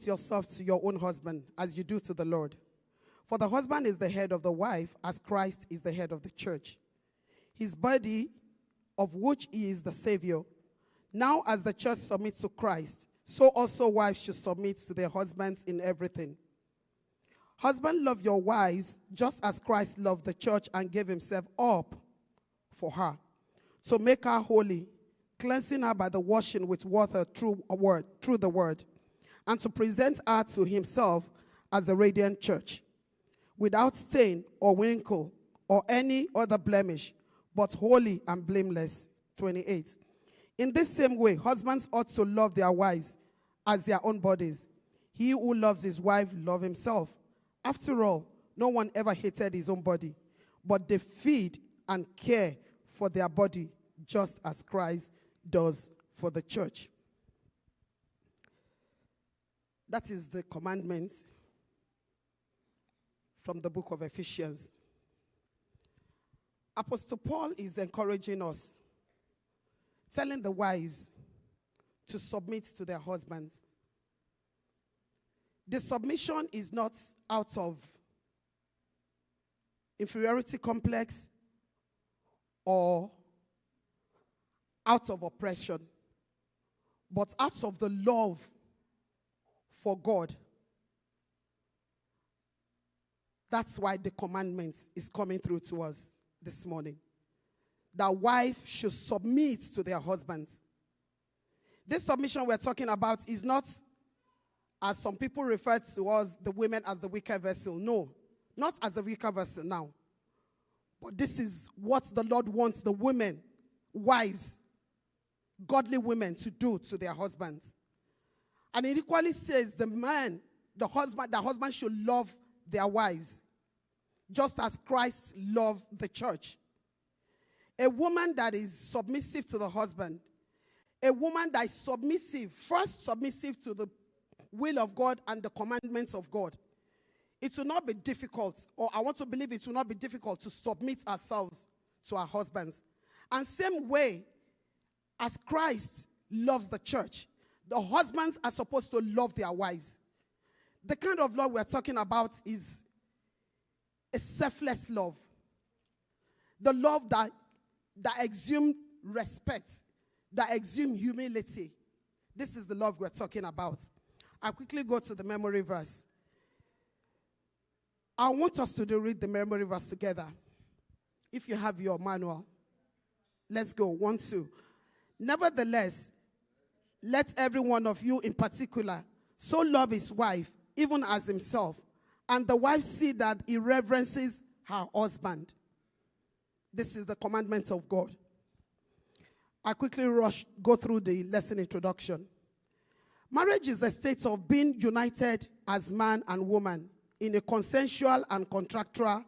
submit yourselves to your own husband as you do to the Lord. For the husband is the head of the wife, as Christ is the head of the church, his body, of which he is the Savior. Now as the church submits to Christ, so also wives should submit to their husbands in everything. Husbands, love your wives, just as Christ loved the church and gave himself up for her, to make her holy, cleansing her by the washing with water through the word, and to present her to himself as a radiant church, without stain or wrinkle or any other blemish, but holy and blameless. 28. In this same way, husbands ought to love their wives as their own bodies. He who loves his wife loves himself. After all, no one ever hated his own body, but they feed and care for their body, just as Christ does for the church. That is the commandment from the book of Ephesians. Apostle Paul is encouraging us, telling the wives to submit to their husbands. The submission is not out of inferiority complex or out of oppression, but out of the love for God. That's why the commandment is coming through to us this morning. That wife should submit to their husbands. This submission we're talking about is not, as some people refer to us, the women as the weaker vessel. No, not as the weaker vessel now. But this is what the Lord wants the women, wives, godly women to do to their husbands. And it equally says the husband should love their wives, just as Christ loved the church. A woman that is submissive to the husband, a woman that is submissive, first submissive to the will of God and the commandments of God. It will not be difficult, or I want to believe it will not be difficult to submit ourselves to our husbands. And same way as Christ loves the church, the husbands are supposed to love their wives. The kind of love we're talking about is a selfless love. The love that exudes respect, that exudes humility. This is the love we're talking about. I'll quickly go to the memory verse. I want us to read the memory verse together. If you have your manual, let's go. 1, 2. Nevertheless, let every one of you in particular so love his wife, even as himself, and the wife see that he reverences her husband. This is the commandment of God. I quickly go through the lesson introduction. Marriage is a state of being united as man and woman in a consensual and contractual